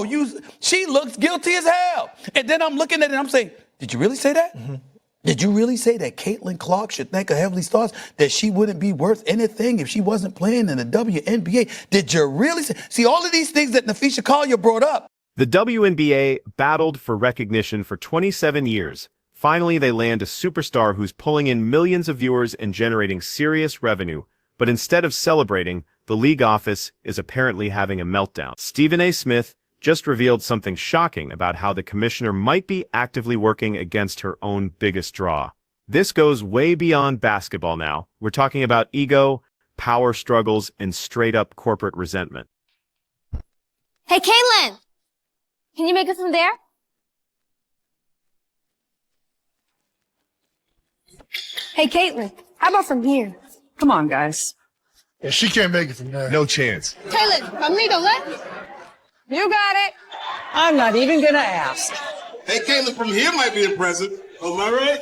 no, she looks guilty as hell. And then I'm looking at it and I'm saying, did you really say that? Mm-hmm. Did you really say that Caitlin Clark should think of Heavenly Stars, that she wouldn't be worth anything if she wasn't playing in the WNBA? Did you really say? See, all of these things that Nafisha Collier brought up. The WNBA battled for recognition for 27 years. Finally, they land a superstar who's pulling in millions of viewers and generating serious revenue. But instead of celebrating, the league office is apparently having a meltdown. Stephen A. Smith just revealed something shocking about how the commissioner might be actively working against her own biggest draw. This goes way beyond basketball now. We're talking about ego, power struggles, and straight-up corporate resentment. Hey, Caitlin! Can you make it from there? Hey, Caitlin, how about from here? Come on, guys. Yeah, she can't make it from there. No chance. Caitlin, conmigo, what? You got it. I'm not even gonna ask. Hey, Caitlin from here might be impressive. Am I right?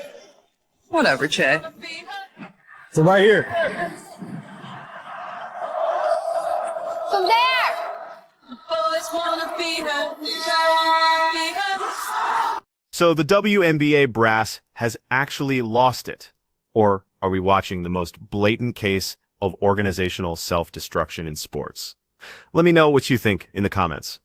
Whatever, Che. So right here. From there! So the WNBA brass has actually lost it. Or are we watching the most blatant case of organizational self-destruction in sports? Let me know what you think in the comments.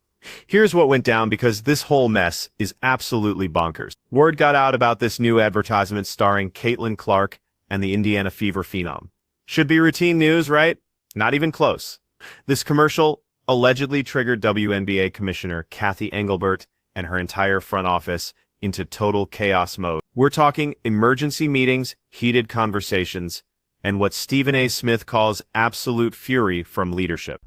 Here's what went down because this whole mess is absolutely bonkers. Word got out about this new advertisement starring Caitlin Clark and the Indiana Fever phenom. Should be routine news, right? Not even close. This commercial allegedly triggered WNBA Commissioner Cathy Engelbert and her entire front office into total chaos mode. We're talking emergency meetings, heated conversations, and what Stephen A. Smith calls absolute fury from leadership.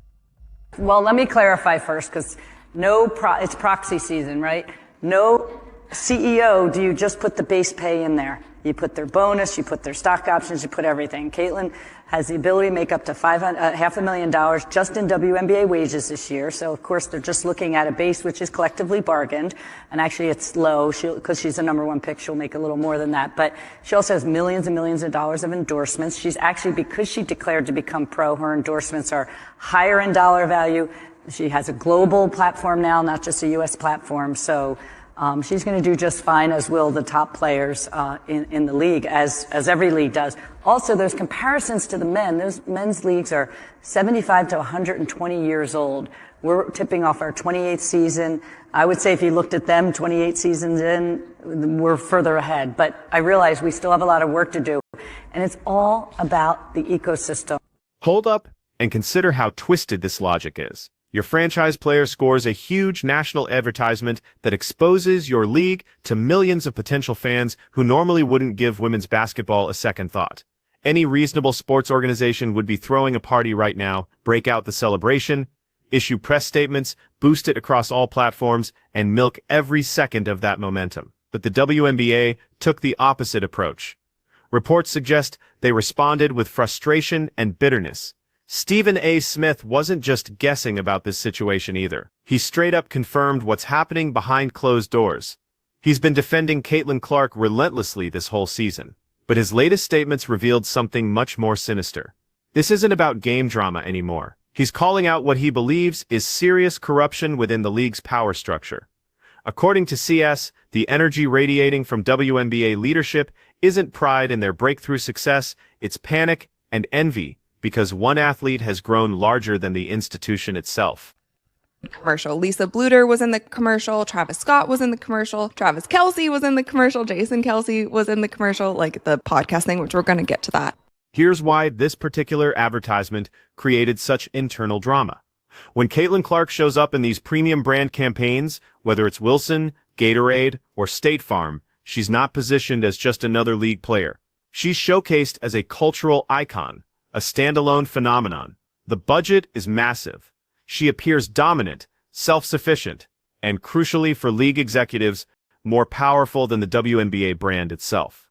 Well, let me clarify first, because it's proxy season, right? No CEO do you just put the base pay in there. You put their bonus, you put their stock options, you put everything. Caitlin has the ability to make up to $500,000 just in WNBA wages this year. So, of course, they're just looking at a base which is collectively bargained. And actually, it's low because she's the number one pick. She'll make a little more than that. But she also has millions and millions of dollars of endorsements. She's actually, because she declared to become pro, her endorsements are higher in dollar value. She has a global platform now, not just a U.S. platform. So she's going to do just fine, as will the top players in the league, as every league does. Also, there's comparisons to the men. Those men's leagues are 75 to 120 years old. We're tipping off our 28th season. I would say if you looked at them 28 seasons in, we're further ahead. But I realize we still have a lot of work to do. And it's all about the ecosystem. Hold up and consider how twisted this logic is. Your franchise player scores a huge national advertisement that exposes your league to millions of potential fans who normally wouldn't give women's basketball a second thought. Any reasonable sports organization would be throwing a party right now, break out the celebration, issue press statements, boost it across all platforms, and milk every second of that momentum. But the WNBA took the opposite approach. Reports suggest they responded with frustration and bitterness. Stephen A. Smith wasn't just guessing about this situation either. He straight up confirmed what's happening behind closed doors. He's been defending Caitlin Clark relentlessly this whole season. But his latest statements revealed something much more sinister. This isn't about game drama anymore. He's calling out what he believes is serious corruption within the league's power structure. According to CS, the energy radiating from WNBA leadership isn't pride in their breakthrough success, it's panic and envy, because one athlete has grown larger than the institution itself. Commercial. Lisa Bluter was in the commercial. Travis Scott was in the commercial. Travis Kelce was in the commercial. Jason Kelce was in the commercial, like the podcast thing, which we're going to get to that. Here's why this particular advertisement created such internal drama. When Caitlin Clark shows up in these premium brand campaigns, whether it's Wilson, Gatorade, or State Farm, she's not positioned as just another league player. She's showcased as a cultural icon, a standalone phenomenon. The budget is massive. She appears dominant, self-sufficient, and crucially for league executives, more powerful than the WNBA brand itself.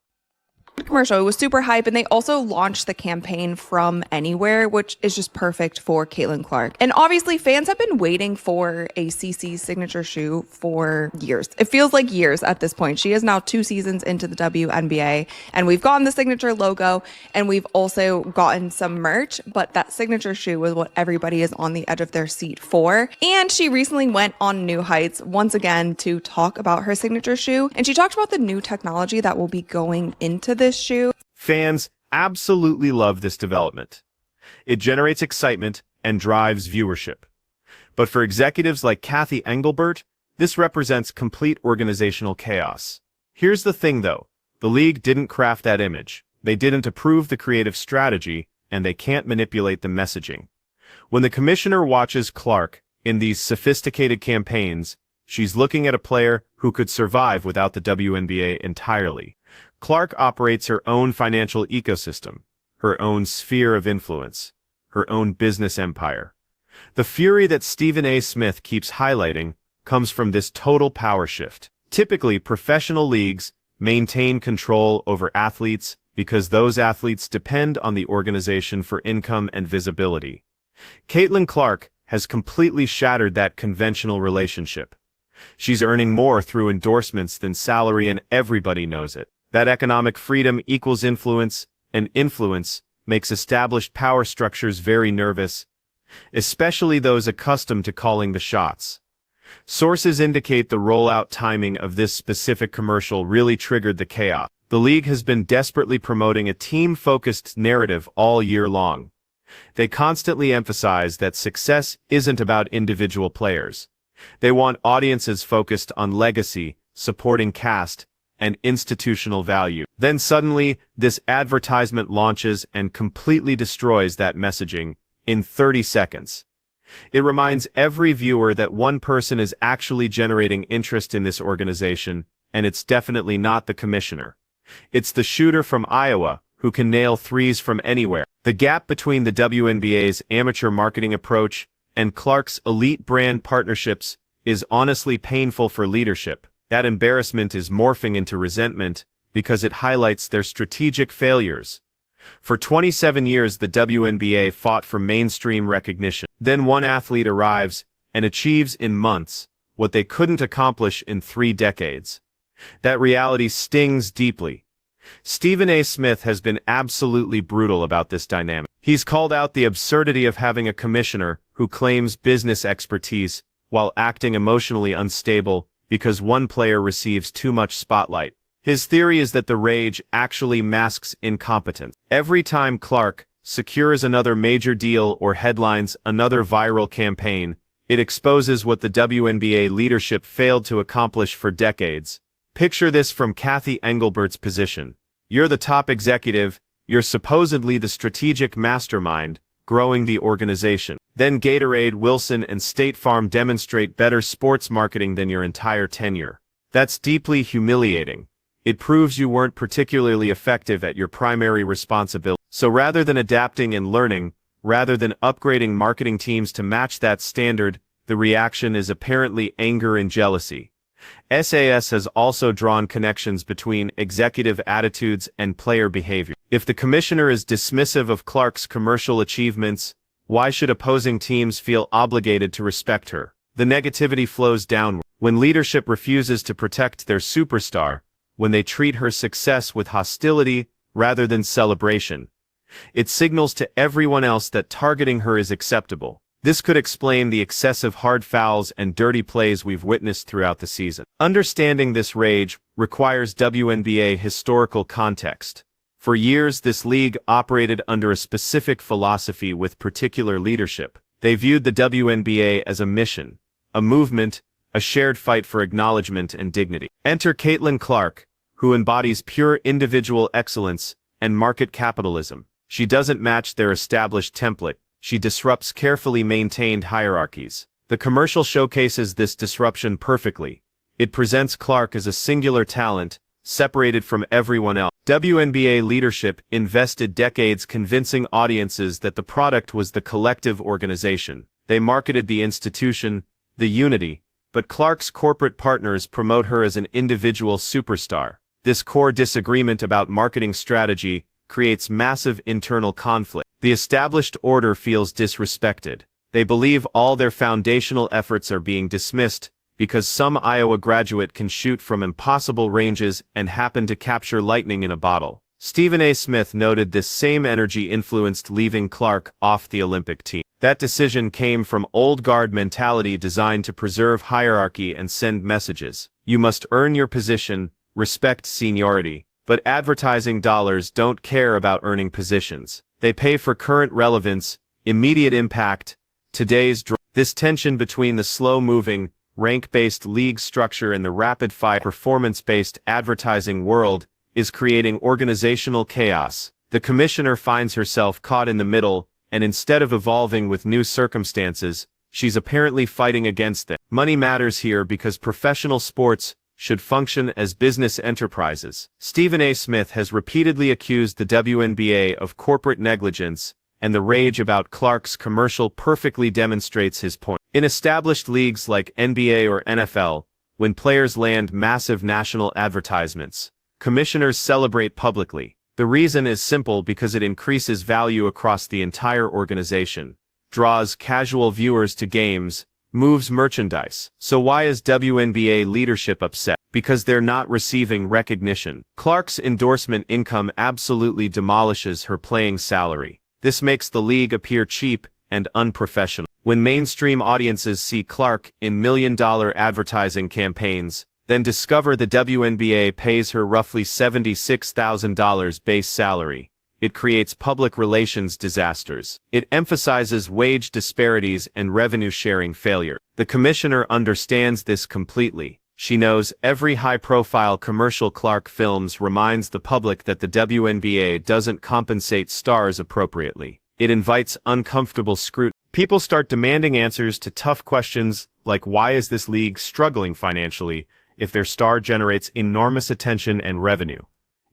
commercial. It was super hype, and they also launched the campaign from anywhere, which is just perfect for Caitlin Clark. And obviously, fans have been waiting for a CC signature shoe for years. It feels like years at this point. She is now 2 seasons into the WNBA, and we've gotten the signature logo, and we've also gotten some merch, but that signature shoe is what everybody is on the edge of their seat for. And she recently went on New Heights once again to talk about her signature shoe, and she talked about the new technology that will be going into this shoe. Fans absolutely love this development. It generates excitement and drives viewership. But for executives like Cathy Engelbert, this represents complete organizational chaos. Here's the thing though, the league didn't craft that image. They didn't approve the creative strategy, and they can't manipulate the messaging. When the commissioner watches Clark in these sophisticated campaigns, she's looking at a player who could survive without the WNBA entirely. Clark operates her own financial ecosystem, her own sphere of influence, her own business empire. The fury that Stephen A. Smith keeps highlighting comes from this total power shift. Typically, professional leagues maintain control over athletes because those athletes depend on the organization for income and visibility. Caitlin Clark has completely shattered that conventional relationship. She's earning more through endorsements than salary, and everybody knows it. That economic freedom equals influence, and influence makes established power structures very nervous, especially those accustomed to calling the shots. Sources indicate the rollout timing of this specific commercial really triggered the chaos. The league has been desperately promoting a team-focused narrative all year long. They constantly emphasize that success isn't about individual players. They want audiences focused on legacy, supporting cast, and institutional value. Then suddenly, this advertisement launches and completely destroys that messaging in 30 seconds. It reminds every viewer that one person is actually generating interest in this organization, and it's definitely not the commissioner. It's the shooter from Iowa who can nail threes from anywhere. The gap between the WNBA's amateur marketing approach and Clark's elite brand partnerships is honestly painful for leadership. That embarrassment is morphing into resentment because it highlights their strategic failures. For 27 years, the WNBA fought for mainstream recognition. Then one athlete arrives and achieves in months what they couldn't accomplish in 3 decades. That reality stings deeply. Stephen A. Smith has been absolutely brutal about this dynamic. He's called out the absurdity of having a commissioner who claims business expertise while acting emotionally unstable because one player receives too much spotlight. His theory is that the rage actually masks incompetence. Every time Clark secures another major deal or headlines another viral campaign, it exposes what the WNBA leadership failed to accomplish for decades. Picture this from Cathy Engelbert's position. You're the top executive, you're supposedly the strategic mastermind, growing the organization. Then Gatorade, Wilson, and State Farm demonstrate better sports marketing than your entire tenure. That's deeply humiliating. It proves you weren't particularly effective at your primary responsibility. So rather than adapting and learning, rather than upgrading marketing teams to match that standard, the reaction is apparently anger and jealousy. SAS has also drawn connections between executive attitudes and player behavior. If the commissioner is dismissive of Clark's commercial achievements, why should opposing teams feel obligated to respect her? The negativity flows downward. When leadership refuses to protect their superstar, when they treat her success with hostility rather than celebration, it signals to everyone else that targeting her is acceptable. This could explain the excessive hard fouls and dirty plays we've witnessed throughout the season. Understanding this rage requires WNBA historical context. For years, this league operated under a specific philosophy with particular leadership. They viewed the WNBA as a mission, a movement, a shared fight for acknowledgement and dignity. Enter Caitlin Clark, who embodies pure individual excellence and market capitalism. She doesn't match their established template. She disrupts carefully maintained hierarchies. The commercial showcases this disruption perfectly. It presents Clark as a singular talent, separated from everyone else. WNBA leadership invested decades convincing audiences that the product was the collective organization. They marketed the institution, the unity, but Clark's corporate partners promote her as an individual superstar. This core disagreement about marketing strategy creates massive internal conflict. The established order feels disrespected. They believe all their foundational efforts are being dismissed because some Iowa graduate can shoot from impossible ranges and happen to capture lightning in a bottle. Stephen A. Smith noted this same energy influenced leaving Clark off the Olympic team. That decision came from old guard mentality designed to preserve hierarchy and send messages. You must earn your position, respect seniority. But advertising dollars don't care about earning positions. They pay for current relevance, immediate impact, This tension between the slow-moving, rank-based league structure and the rapid-fire performance-based advertising world is creating organizational chaos. The commissioner finds herself caught in the middle, and instead of evolving with new circumstances, she's apparently fighting against them. Money matters here because professional sports should function as business enterprises. Stephen A. Smith has repeatedly accused the WNBA of corporate negligence, and the rage about Clark's commercial perfectly demonstrates his point. In established leagues like NBA or NFL, when players land massive national advertisements, commissioners celebrate publicly. The reason is simple because it increases value across the entire organization, draws casual viewers to games, moves merchandise. So why is WNBA leadership upset? Because they're not receiving recognition. Clark's endorsement income absolutely demolishes her playing salary. This makes the league appear cheap and unprofessional. When mainstream audiences see Clark in million-dollar advertising campaigns, then discover the WNBA pays her roughly $76,000 base salary, it creates public relations disasters. It emphasizes wage disparities and revenue-sharing failure. The commissioner understands this completely. She knows every high-profile commercial Clark films reminds the public that the WNBA doesn't compensate stars appropriately. It invites uncomfortable scrutiny. People start demanding answers to tough questions like why is this league struggling financially if their star generates enormous attention and revenue?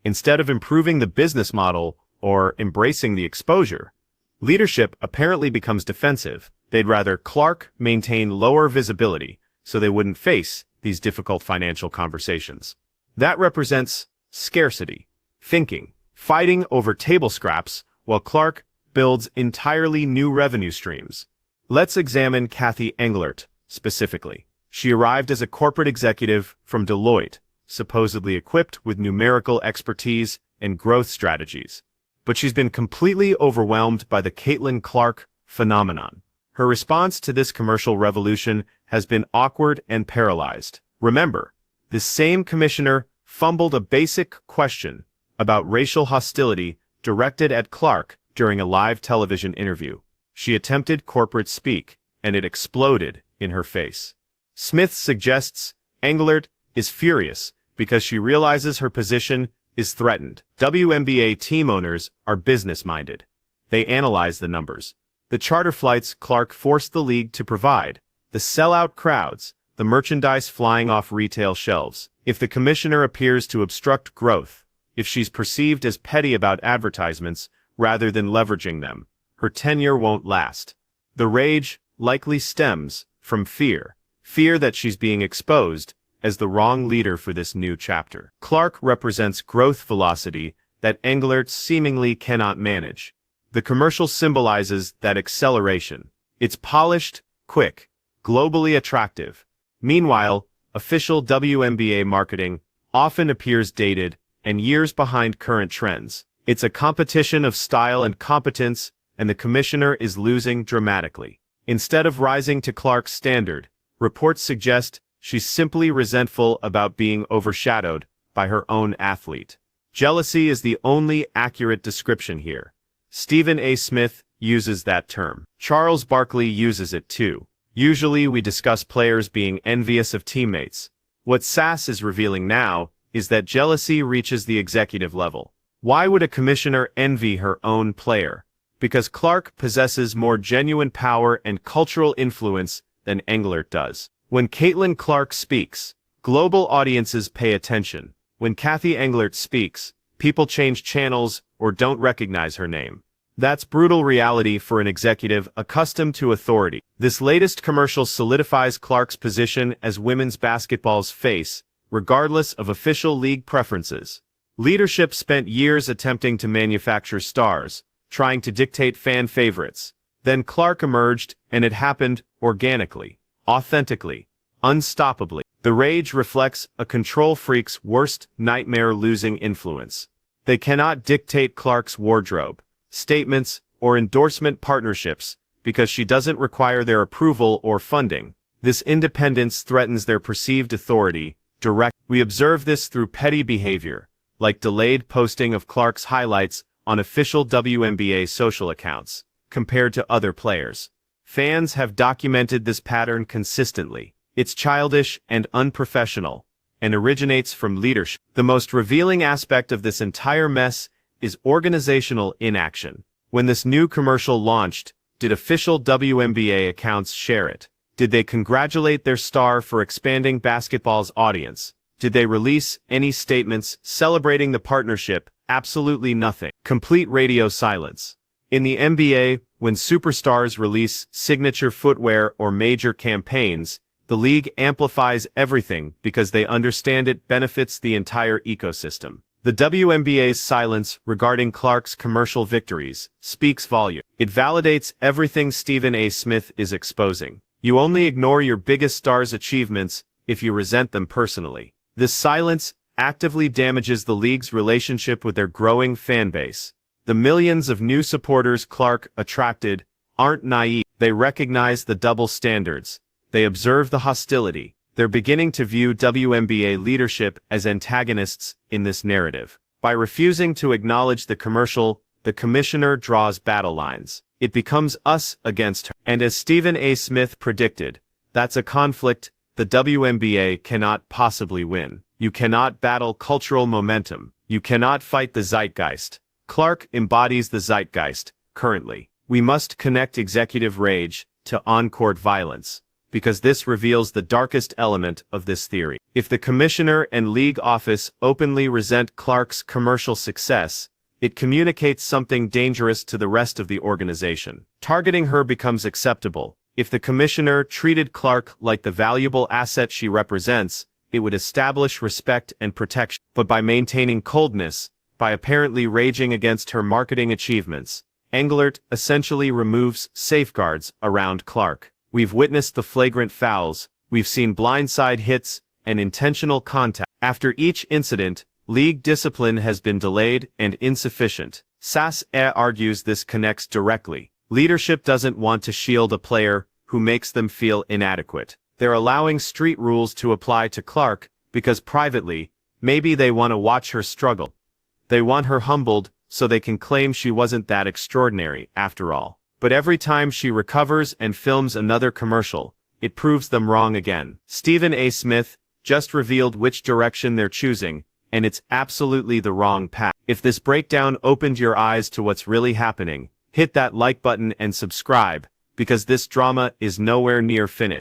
Instead of improving the business model or embracing the exposure, leadership apparently becomes defensive. They'd rather Clark maintain lower visibility so they wouldn't face these difficult financial conversations. That represents scarcity, thinking, fighting over table scraps while Clark builds entirely new revenue streams. Let's examine Cathy Engelbert specifically. She arrived as a corporate executive from Deloitte, supposedly equipped with numerical expertise and growth strategies. But she's been completely overwhelmed by the Caitlin Clark phenomenon. Her response to this commercial revolution has been awkward and paralyzed. Remember, this same commissioner fumbled a basic question about racial hostility directed at Clark during a live television interview. She attempted corporate speak, and it exploded in her face. Smith suggests Engelbert is furious because she realizes her position is threatened. WNBA team owners are business-minded. They analyze the numbers. The charter flights Clark forced the league to provide, the sellout crowds, the merchandise flying off retail shelves. If the commissioner appears to obstruct growth, if she's perceived as petty about advertisements rather than leveraging them, her tenure won't last. The rage likely stems from fear that she's being exposed as the wrong leader for this new chapter. Clark represents growth velocity that Engelbert seemingly cannot manage. The commercial symbolizes that acceleration. It's polished, quick, globally attractive. Meanwhile, official WNBA marketing often appears dated and years behind current trends. It's a competition of style and competence, and the commissioner is losing dramatically. Instead of rising to Clark's standard, reports suggest she's simply resentful about being overshadowed by her own athlete. Jealousy is the only accurate description here. Stephen A. Smith uses that term. Charles Barkley uses it too. Usually we discuss players being envious of teammates. What SAS is revealing now is that jealousy reaches the executive level. Why would a commissioner envy her own player? Because Clark possesses more genuine power and cultural influence than Engelbert does. When Caitlin Clark speaks, global audiences pay attention. When Cathy Engelbert speaks, people change channels or don't recognize her name. That's brutal reality for an executive accustomed to authority. This latest commercial solidifies Clark's position as women's basketball's face regardless of official league preferences. Leadership spent years attempting to manufacture stars, trying to dictate fan favorites. Then Clark emerged, and it happened organically, authentically, unstoppably. The rage reflects a control freak's worst nightmare: losing influence. They cannot dictate Clark's wardrobe, statements, or endorsement partnerships because she doesn't require their approval or funding. This independence threatens their perceived authority. We observe this through petty behavior, like delayed posting of Clark's highlights on official WNBA social accounts, compared to other players. Fans have documented this pattern consistently. It's childish and unprofessional, and originates from leadership. The most revealing aspect of this entire mess is organizational inaction. When this new commercial launched, did official WNBA accounts share it? Did they congratulate their star for expanding basketball's audience? Did they release any statements celebrating the partnership? Absolutely nothing. Complete radio silence. In the NBA, when superstars release signature footwear or major campaigns, the league amplifies everything because they understand it benefits the entire ecosystem. The WNBA's silence regarding Clark's commercial victories speaks volumes. It validates everything Stephen A. Smith is exposing. You only ignore your biggest star's achievements if you resent them personally. This silence actively damages the league's relationship with their growing fan base. The millions of new supporters Clark attracted aren't naive. They recognize the double standards. They observe the hostility. They're beginning to view WNBA leadership as antagonists in this narrative. By refusing to acknowledge the commercial, the commissioner draws battle lines. It becomes us against her. And as Stephen A. Smith predicted, that's a conflict the WNBA cannot possibly win. You cannot battle cultural momentum. You cannot fight the zeitgeist. Clark embodies the zeitgeist, currently. We must connect executive rage to on-court violence, because this reveals the darkest element of this theory. If the commissioner and league office openly resent Clark's commercial success, it communicates something dangerous to the rest of the organization. Targeting her becomes acceptable. If the commissioner treated Clark like the valuable asset she represents, it would establish respect and protection. But by maintaining coldness, by apparently raging against her marketing achievements, Engelbert essentially removes safeguards around Clark. We've witnessed the flagrant fouls, we've seen blindside hits, and intentional contact. After each incident, league discipline has been delayed and insufficient. Sasse argues this connects directly. Leadership doesn't want to shield a player who makes them feel inadequate. They're allowing street rules to apply to Clark because privately, maybe they want to watch her struggle. They want her humbled so they can claim she wasn't that extraordinary after all. But every time she recovers and films another commercial, it proves them wrong again. Stephen A. Smith just revealed which direction they're choosing, and it's absolutely the wrong path. If this breakdown opened your eyes to what's really happening, hit that like button and subscribe, because this drama is nowhere near finished.